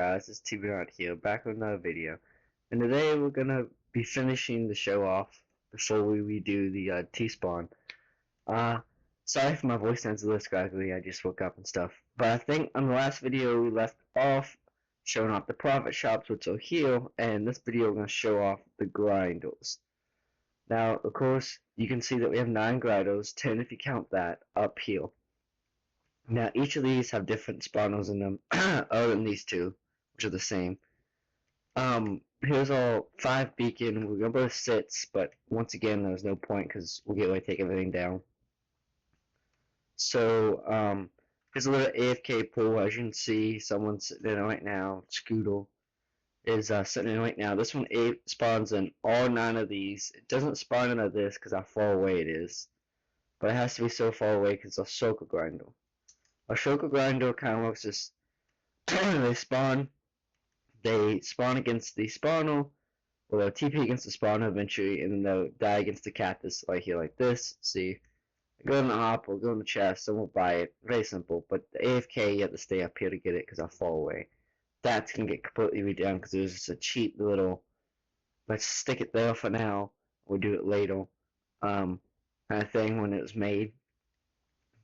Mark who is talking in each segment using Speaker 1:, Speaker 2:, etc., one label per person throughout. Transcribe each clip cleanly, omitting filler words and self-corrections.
Speaker 1: guys, it's TV right here, back with another video. And today we're gonna be finishing the show off before we redo the T-spawn. Sorry for my voice sounds a little scraggly, I just woke up and stuff. But I think on the last video we left off showing off the profit shops, which are here, and this video we're gonna show off the grinders. Now, of course, you can see that we have 9 grinders, 10 if you count that, up here. Now, each of these have different spawners in them, other than these two, which are the same. Here's all 5 beacon. We're gonna go to 6, but once again, there's no point because we'll get away to take everything down. So, here's a little AFK pool. As you can see, someone's sitting in it right now. Scoodle is sitting in it right now. This one spawns in all 9 of these. It doesn't spawn into this because how far away it is, but it has to be so far away because it's a circle grinder. A shulker grinder kind of works as they spawn against the spawner, or they'll TP against the spawner eventually, and then they'll die against the cactus right here like this. See, go in the hop or go in the chest, someone will buy it. Very simple, but the AFK you have to stay up here to get it because I'm far away. That's gonna get completely redone because there's just a cheap little, let's stick it there for now, we'll do it later, kind of thing when it was made.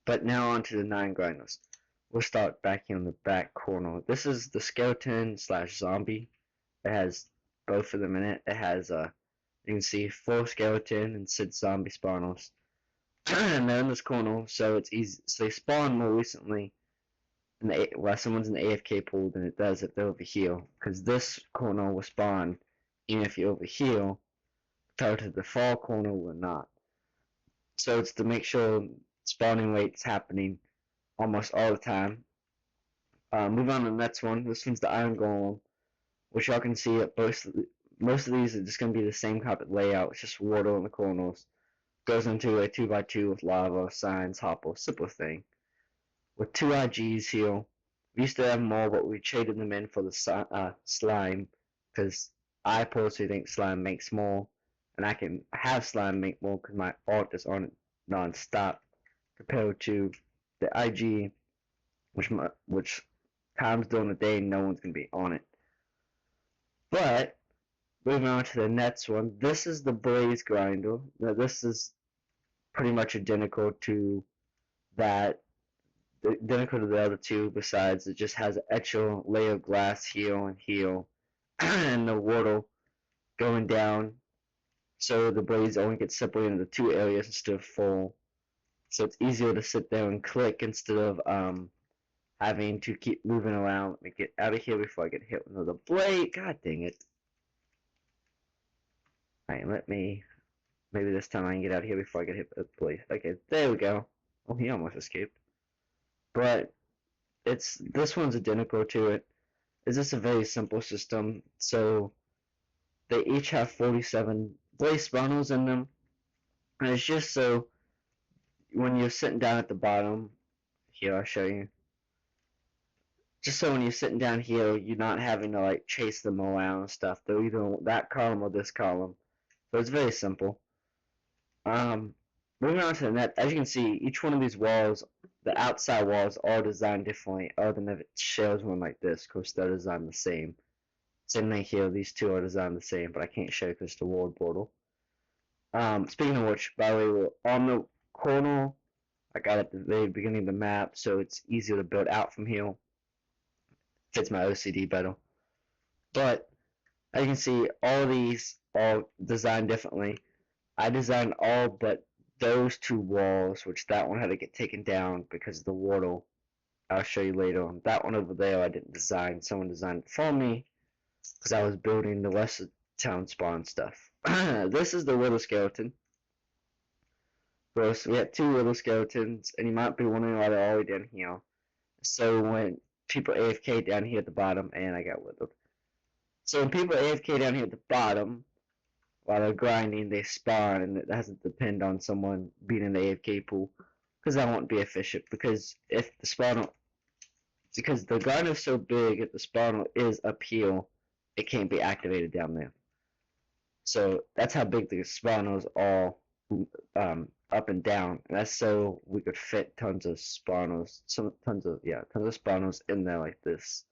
Speaker 1: But now on to the 9 grinders. We'll start back here in the back corner. This is the skeleton slash zombie. It has both of them in it. It has you can see 4 skeleton and 6 zombie spawners. And they're in this corner, so it's easy. So they spawn more recently while someone's in the AFK pool than it does if they're over here. Because this corner will spawn even if you're over here, compared to the far corner will not. So it's to make sure spawning rate's happening almost all the time. Move on to the next one. This one's the iron golem, which y'all can see at most of these are just going to be the same type of layout. It's just water in the corners. Goes into a 2x2 with lava, signs, hopper, simple thing. With 2 IGs here. We used to have more, but we traded them in for the slime, because I personally think slime makes more, and I can have slime make more because my art is on it non-stop, compared to the IG, which times during the day no one's gonna be on it. But moving on to the next one, this is the blaze grinder. Now this is pretty much identical to that, identical to the other two. Besides, it just has an extra layer of glass here and here, and the water going down, so the blaze only gets separated into 2 areas instead of 4. So it's easier to sit there and click instead of having to keep moving around. Let me get out of here before I get hit with another blade. God dang it. Alright, maybe this time I can get out of here before I get hit with the blade. Okay, there we go. Oh, he almost escaped. But this one's identical to it. It's just a very simple system. So they each have 47 blaze spawners in them. And it's just so when you're sitting down at the bottom, here I'll show you. Just so when you're sitting down here, you're not having to like chase them around and stuff. They're either that column or this column. So it's very simple. Moving on to the net, as you can see, each one of these walls, the outside walls, are designed differently, other than if it shares one like this. Of course, they're designed the same. Same thing here, these two are designed the same, but I can't show you because it's the ward portal. Speaking of which, by the way, we're on the corner. I got it at the very beginning of the map, so it's easier to build out from here. Fits my OCD better. But as you can see, all of these are designed differently. I designed all but those 2 walls, which that one had to get taken down because of the water. I'll show you later. That one over there I didn't design. Someone designed it for me because I was building the rest of town spawn stuff. This is the wither skeleton. So we have 2 little skeletons, and you might be wondering why they're all the way down here. So when people AFK down here at the bottom, and I got withered. So when people AFK down here at the bottom, while they're grinding, they spawn, and it doesn't depend on someone being in the AFK pool, because that won't be efficient. Because if the spawner, because the grinder is so big, if the spawner is up here, it can't be activated down there. So that's how big the spawners are. Up and down, and that's so we could fit tons of spawners in there like this.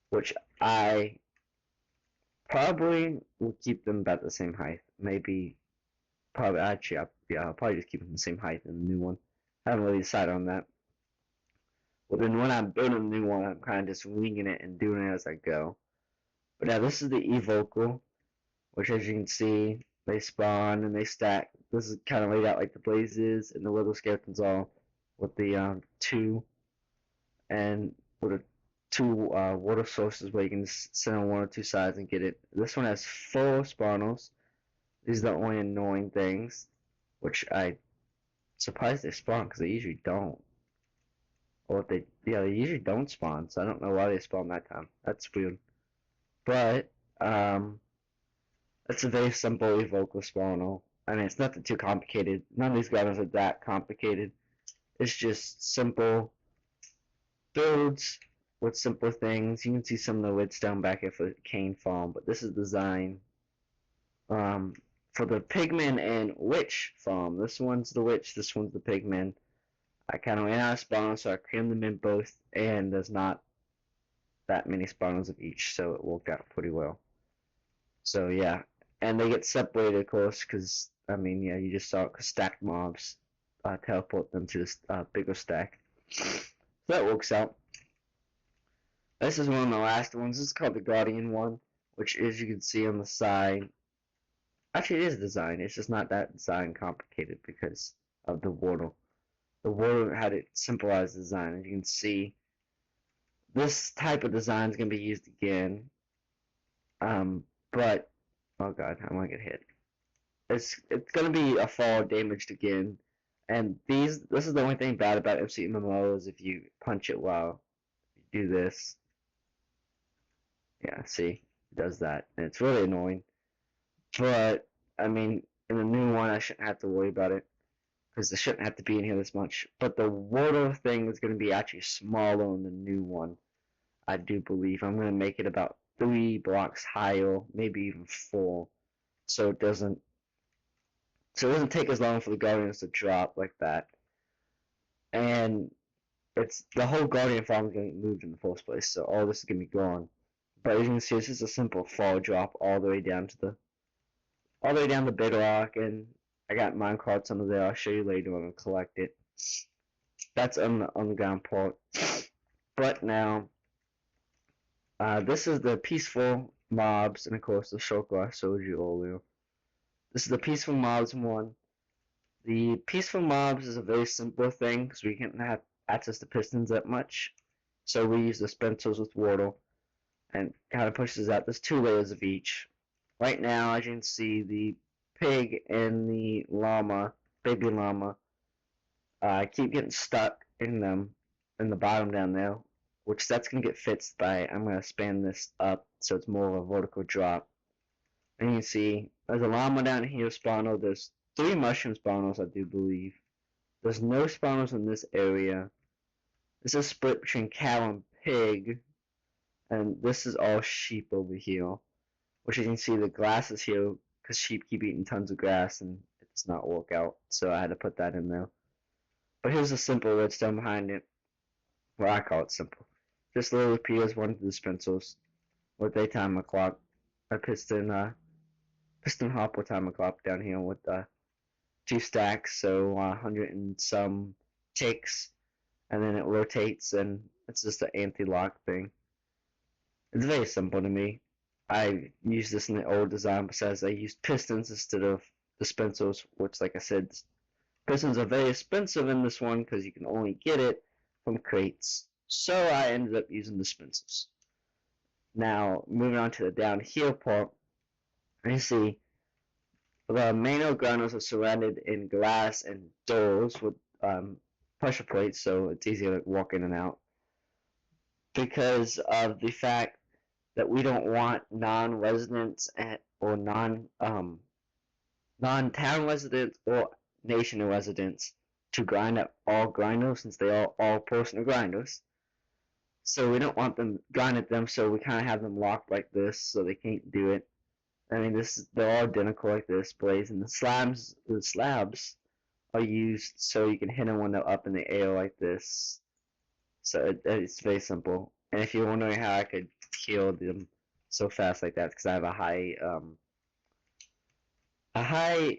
Speaker 1: which I probably will keep them about the same height. Maybe, probably, actually, I'll probably just keep them the same height in the new one. I haven't really decided on that. But then when I'm building a new one, I'm kind of just winging it and doing it as I go. But now this is the evocal, which as you can see, they spawn and they stack. This is kind of laid out like the blazes and the little skeletons all with the two and with the two water sources where you can just sit on one or two sides and get it. This one has 4 spawners. These are the only annoying things, which I surprised they spawn because they usually don't. Or they usually don't spawn, so I don't know why they spawn that time. That's weird. But it's a very simple evocal spawner. I mean, it's nothing too complicated. None of these guys are that complicated. It's just simple builds with simple things. You can see some of the redstone back here for the cane farm, but this is design for the pigman and witch farm. This one's the witch, this one's the pigman. I kind of ran out of spawners, so I crammed them in both, and there's not that many spawners of each, so it worked out pretty well. So yeah, and they get separated, of course, because I mean, yeah, you just saw it, because stacked mobs teleport them to this bigger stack. So that works out. This is one of the last ones. This is called the Guardian one, which, as you can see on the side, actually it is design. It's just not that design complicated because of the water. The water had it simplified design. As you can see, this type of design is going to be used again. But oh god, I'm gonna get hit. It's gonna be a fall damaged again. And this is the only thing bad about MC MMO is if you punch it while you do this. Yeah, see, it does that, and it's really annoying. But I mean, in the new one, I shouldn't have to worry about it because it shouldn't have to be in here this much. But the water thing is going to be actually smaller in the new one. I do believe I'm going to make it about 3 blocks higher, maybe even 4, so it doesn't take as long for the guardians to drop like that. And it's the whole guardian farm is going to get moved in the first place, so all this is going to be gone. But as you can see, this is a simple fall drop all the way down to the bedrock, and I got minecarts under there. I'll show you later when I collect it. That's on the underground part. But now, this is the peaceful mobs, and of course the circle I showed you earlier. This is the peaceful mobs one. The peaceful mobs is a very simple thing because we can't have access to pistons that much, so we use the dispensers with water, and kind of pushes out. There's 2 layers of each. Right now, as you can see, the pig and the llama, baby llama, keep getting stuck in the bottom down there, which that's going to get fixed by, I'm going to span this up so it's more of a vertical drop. And you can see, there's a llama down here spawner, there's 3 mushroom spawners, I do believe. There's no spawners in this area. This is split between cow and pig, and this is all sheep over here. Which you can see the grass is here because sheep keep eating tons of grass and it does not work out, so I had to put that in there. But here's a simple redstone behind it. Well, I call it simple. Just little repeaters, one of the dispensers with a timer clock, a piston hopper timer clock down here with 2 stacks, so 100 and some ticks, and then it rotates, and it's just an anti-lock thing. It's very simple to me. I used this in the old design, besides I used pistons instead of dispensers, which, like I said, pistons are very expensive in this one because you can only get it from crates. So I ended up using dispensers. Now, moving on to the down here part, you see the main grinders are surrounded in glass and doors with pressure plates, so it's easier to walk in and out. Because of the fact that we don't want non-residents or non-town residents or nation residents to grind up all grinders, since they are all personal grinders. So we don't want them grinding them, so we kind of have them locked like this, so they can't do it. I mean, they're all identical like this, blaze, and the slabs are used so you can hit them when they're up in the air like this. So it's very simple. And if you're wondering how I could kill them so fast like that because I have a high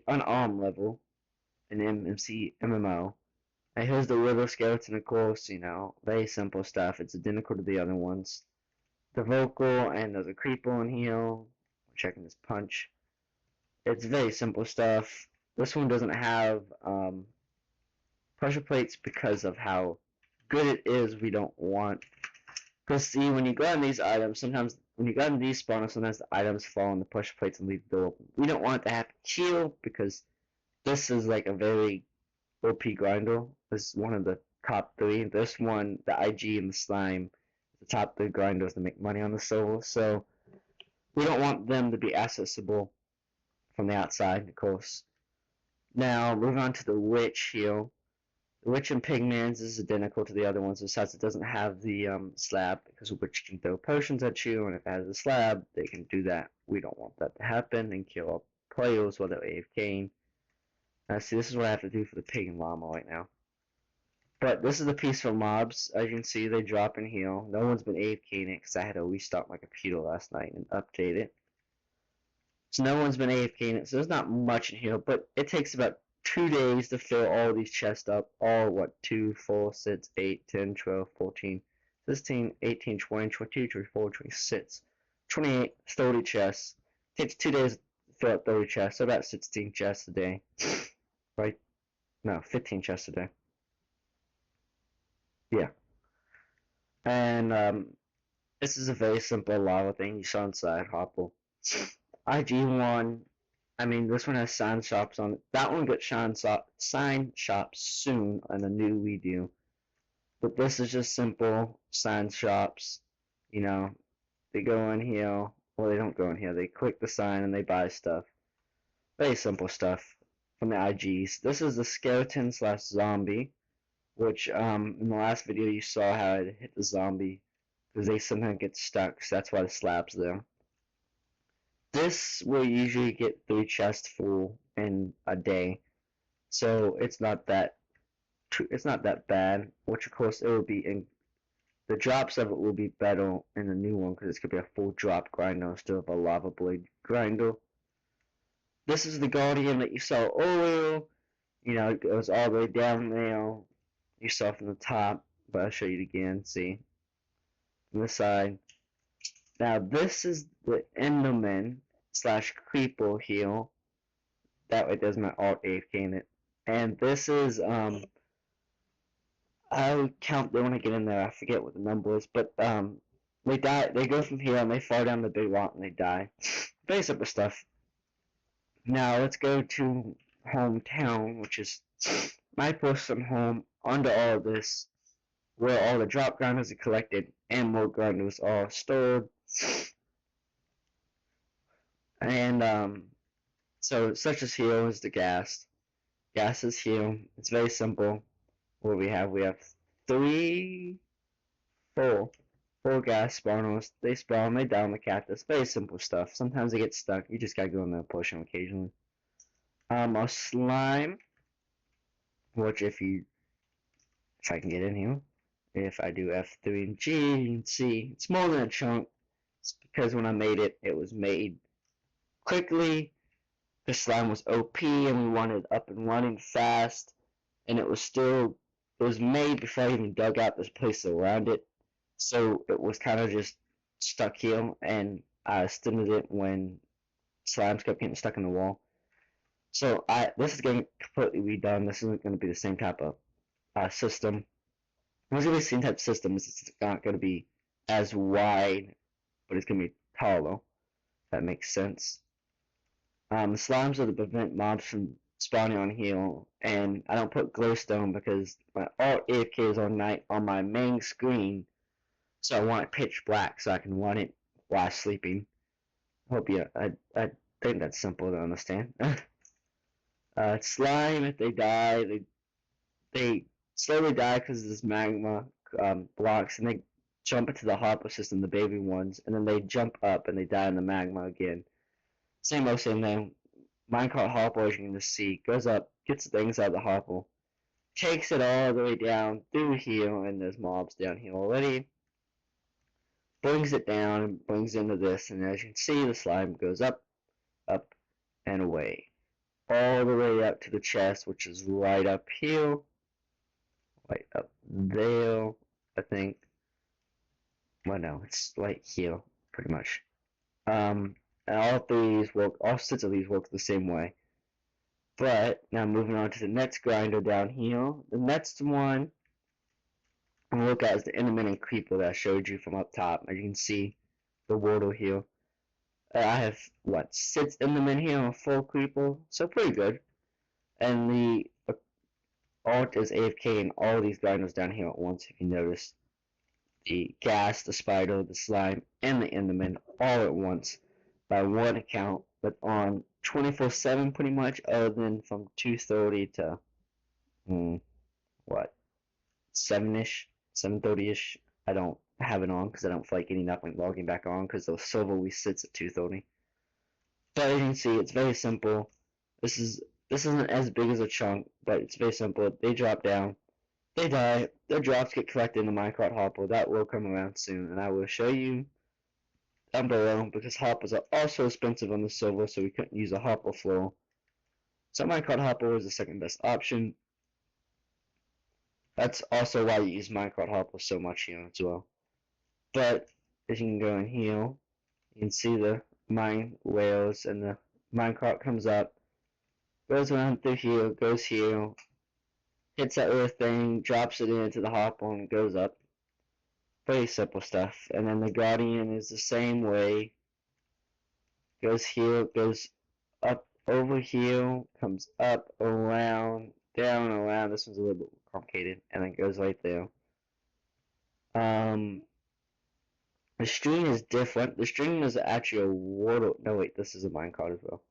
Speaker 1: unarmed level in MMO. And here's the Wither Skeleton, of course, you know, very simple stuff. It's identical to the other ones. The vocal, and there's a creeper in here. Checking this punch. It's very simple stuff. This one doesn't have pressure plates because of how good it is. We don't want. Because see, when you go on these items, sometimes when you go on these spawners, sometimes the items fall on the pressure plates and leave the door open. We don't want it to happen here because this is like a very OP grinder. This is one of the top 3. This one, the IG and the slime, the top 3 grinders to make money on the server. So we don't want them to be accessible from the outside, of course. Now, moving on to the witch here. The witch in Pigman's is identical to the other ones, besides it doesn't have the slab, because a witch can throw potions at you, and if it has a slab, they can do that. We don't want that to happen and kill our players while they're AFKing. See, this is what I have to do for the pig and llama right now. But this is the peaceful mobs. As you can see, they drop in here. No one's been AFKing it because I had to restart my computer last night and update it. So no one's been AFKing it, so there's not much in here, but it takes about 2 days to fill all these chests up. All, what, 2, 4, 6, 8, 10, 12, 14, 16, 18, 20, 22, 24, 26, 28, 30 chests. It takes 2 days to fill up 30 chests, so about 16 chests a day. Right? No, 15 chests a day. Yeah. And this is a very simple lava thing you saw inside Hopple. IG1, I mean, this one has sign shops on it. That one gets sign shops soon on a new redo. But this is just simple sign shops. You know, they go in here. Well, they don't go in here. They click the sign and they buy stuff. Very simple stuff from the IGs. This is the skeleton slash zombie, which in the last video you saw how it hit the zombie because they sometimes get stuck, so that's why the slab's there. This will usually get 3 chests full in a day, so it's not that bad. Which of course it will be in the drops of it will be better in the new one because it's gonna be a full drop grinder instead of a lava blade grinder. This is the guardian that you saw earlier. You know, it goes all the way down there. You saw from the top, but I'll show you it again. See from the side. Now this is the Enderman slash creeper here. That way there's my alt AFK in it. And this is I'll count them when I get in there. I forget what the number is, but they die. They go from here and they fall down the big rock and they die. Very simple stuff. Now let's go to hometown, which is my personal home. Under all of this, where all the drop grinders are collected and more grinders are stored. And so such as here is the gas. Gas is here. It's very simple. What we have 4 gas spawners. They spawn, they down the cactus. Very simple stuff. Sometimes they get stuck. You just gotta go in there and push them occasionally. Our slime, which if I can get in here, if I do F3 and G, you can see it's more than a chunk. It's because when I made it, it was made quickly. The slime was OP and we wanted up and running fast, and it was made before I even dug out this place around it, so it was kind of just stuck here, and I stemmed it when slimes kept getting stuck in the wall. So this is getting completely redone. This isn't going to be the same type of system. It's going to be the same type of system. It's not going to be as wide, but it's going to be taller. If that makes sense. The slimes are to prevent mobs from spawning on here, and I don't put glowstone because my alt AFK is on night on my main screen, so I want it pitch black so I can run it while sleeping. I think that's simple to understand. Slime, if they die, they slowly die because of this magma blocks, and they jump into the hopper system, the baby ones, and then they jump up and they die in the magma again. Same thing. Minecart hopper, as you can just see, goes up, gets the things out of the hopper, takes it all the way down through here, and there's mobs down here already. brings it down and brings into this, and as you can see, the slime goes up, up, and away. All the way up to the chest, which is right up here, right up there, I think. Well, no, it's right here, pretty much. And all six of these work the same way. But now moving on to the next grinder down here. The next one I'm gonna look at is the Enderman and Creeper that I showed you from up top. As you can see, the water here. I have what 6 Endermen here and a full Creeper, so pretty good. And the alt is AFK in all these grinders down here at once. If you notice, the ghast, the spider, the slime, and the Enderman all at once by one account, but on 24/7 pretty much, other than from 2:30 to what 7ish, 7:30ish. I don't have it on because I don't feel like getting up and logging back on because the server resets at 2:30. But as you can see, it's very simple. This isn't as big as a chunk, but it's very simple. They drop down, they die, their drops get collected in the minecart hopper. That will come around soon, and I will show you down below because hoppers are also expensive on the server, so we couldn't use a hopper floor. So minecart hopper is the second best option. That's also why you use minecart hopper so much here as well. But as you can go in here, you can see the mine rails, and the minecart comes up, goes around through here, goes here, hits that little thing, drops it into the hopper, and goes up. Very simple stuff. And then the guardian is the same way. Goes here, goes up over here, comes up, around, down, around. This one's a little bit complicated, and then goes right there. The string is different. The string is actually a water. No, wait, this is a minecart as well.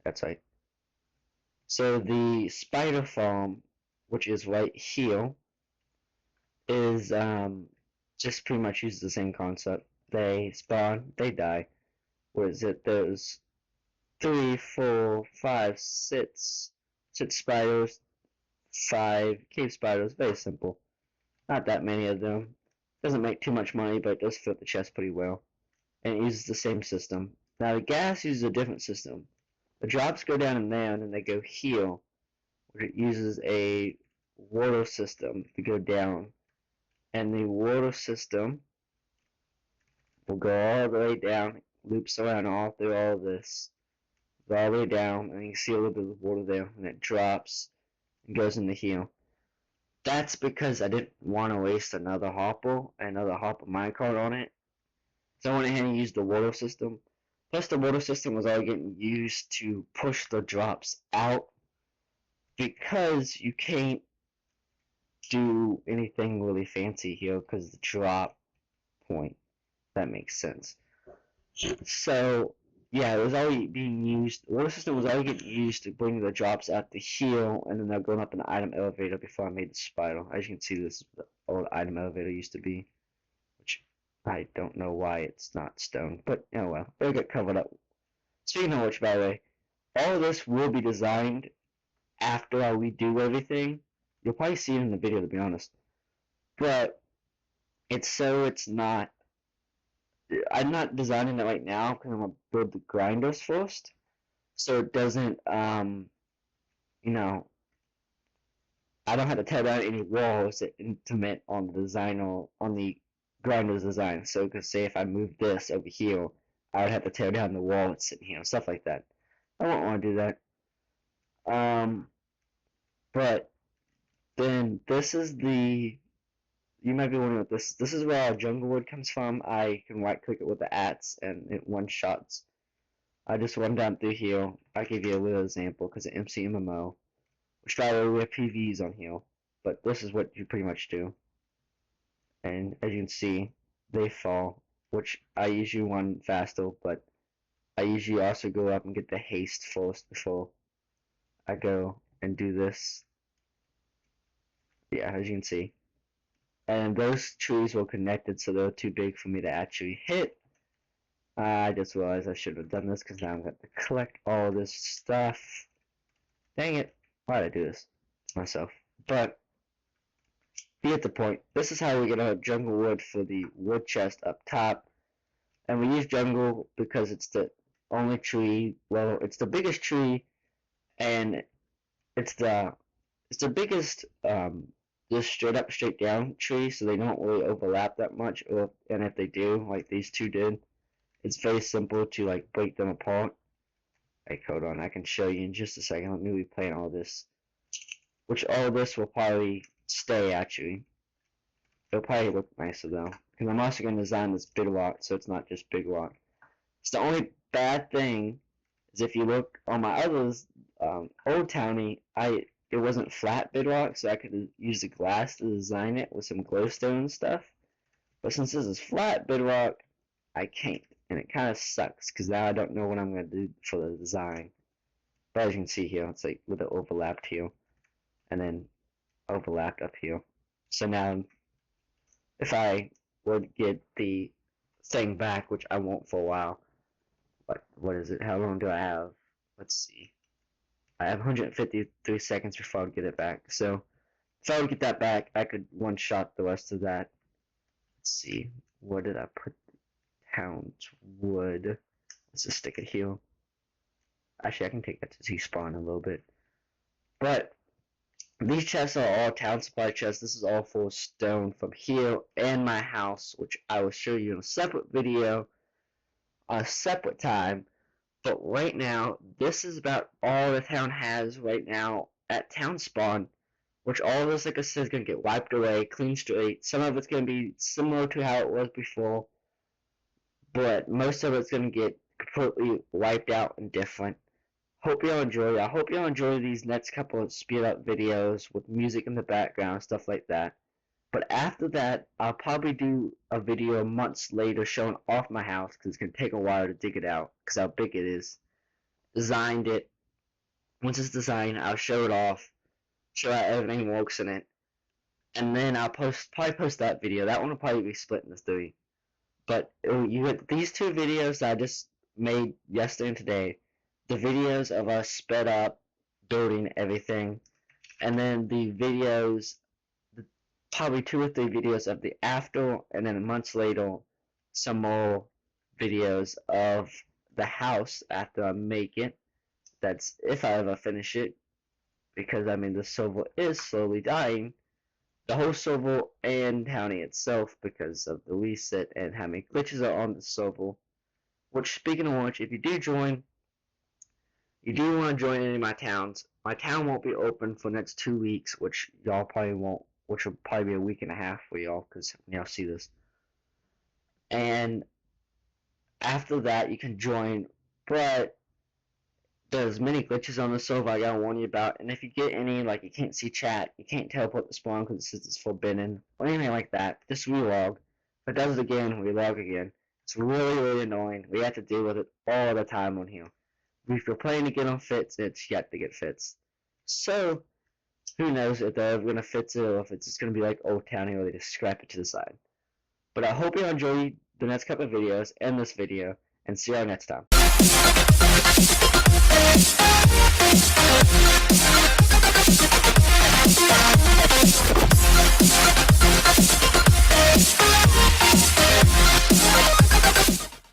Speaker 1: That's right. So the spider farm, which is right here, is just pretty much uses the same concept. They spawn, they die. What is it? There's 3, 4, 5, 6 spiders, 5 cave spiders. Very simple. Not that many of them. Doesn't make too much money, but it does fit the chest pretty well. And it uses the same system. Now the ghast uses a different system. The drops go down in there, and then they go here, which it uses a water system to go down. And the water system will go all the way down, loops around all through all of this, all the way down, and you can see a little bit of water there, and it drops and goes into here. That's because I didn't want to waste another hopper minecart on it. So I went ahead and used the water system. Plus the water system was all getting used to push the drops out because you can't do anything really fancy here because the drop point. That makes sense. So yeah, it was already being used. The water system was already getting used to bring the drops out to here, and then they're going up in the item elevator before I made the spiral. As you can see, this is the old item elevator used to be, which I don't know why it's not stone, but oh well, it'll get covered up. Speaking of which, by the way, all of this will be designed after I redo everything. You'll probably see it in the video, to be honest. But it's not. I'm not designing it right now because I'm gonna build the grinders first, so it doesn't, you know, I don't have to tear down any walls that implement on the design or on the grinder's design. So, because say if I move this over here, I would have to tear down the wall that's sitting here, stuff like that. I won't want to do that. But then this is the. You might be wondering what this is where our jungle wood comes from. I can right click it with the axe and it one shots. I just run down through here. I'll give you a little example because of MC MMO. Which by the way, we have PVs on here. But this is what you pretty much do. And as you can see, they fall. Which I usually run faster, but I usually also go up and get the haste first before I go and do this. Yeah, as you can see. And those trees were connected, so they were too big for me to actually hit. I just realized I should have done this because now I'm going to collect all this stuff. Dang it. Why did I do this to myself? But you get the point. This is how we get our jungle wood for the wood chest up top. And we use jungle because it's the only tree, well, it's the biggest tree, and it's the biggest just straight up, straight down tree, so they don't really overlap that much. And if they do, like these two did, it's very simple to like break them apart. Like, hold on, I can show you in just a second. Let me replan all this, which all of this will probably stay actually. It'll probably look nicer though, because I'm also going to design this big rock, so it's not just big rock. It's the only bad thing is if you look on my others, old Towny, it wasn't flat bedrock, so I could use the glass to design it with some glowstone and stuff. But since this is flat bedrock, I can't, and it kind of sucks because now I don't know what I'm going to do for the design. But as you can see here, it's like with it overlapped here, and then overlapped up here. So now, if I would get the thing back, which I won't for a while, but what is it? How long do I have? Let's see. I have 153 seconds before I get it back. So if I would get that back, I could one-shot the rest of that. Let's see. Where did I put the town's wood? Let's just stick it here. Actually, I can take that to T-spawn a little bit. But these chests are all town supply chests. This is all full stone from here and my house, which I will show you in a separate video, a separate time. But right now, this is about all the town has right now at town spawn, which all of this, like I said, is going to get wiped away, clean straight. Some of it's going to be similar to how it was before, but most of it's going to get completely wiped out and different. Hope y'all enjoy. I hope y'all enjoy these next couple of speed up videos with music in the background, stuff like that. But after that, I'll probably do a video months later showing off my house, because it's going to take a while to dig it out, because how big it is. Designed it. Once it's designed, I'll show it off, show how everything works in it, and then I'll probably post that video. That one will probably be split into 3. But you get these 2 videos that I just made yesterday and today, the videos of us sped up, building everything, and then the videos, probably 2 or 3 videos of the after, and then months later, some more videos of the house after I make it. That's if I ever finish it, because I mean the server is slowly dying. The whole server and Towny itself, because of the reset and how many glitches are on the server. Which, speaking of which, if you do join, you do want to join any of my towns. My town won't be open for the next 2 weeks, which y'all probably won't. Which will probably be a week and a half for y'all, because y'all see this. And after that, you can join, but there's many glitches on the server I gotta warn you about. And if you get any, like you can't see chat, you can't teleport the spawn because it says it's forbidden, or anything like that, just relog. If it does it again, relog again. It's really, really annoying. We have to deal with it all the time on here. If you're playing to get on fits, it's yet to get fits. So, who knows if they're ever going to fix it, or if it's just going to be like Old Towny, or they just scrap it to the side. But I hope you enjoy the next couple of videos, and this video, and see y'all next time.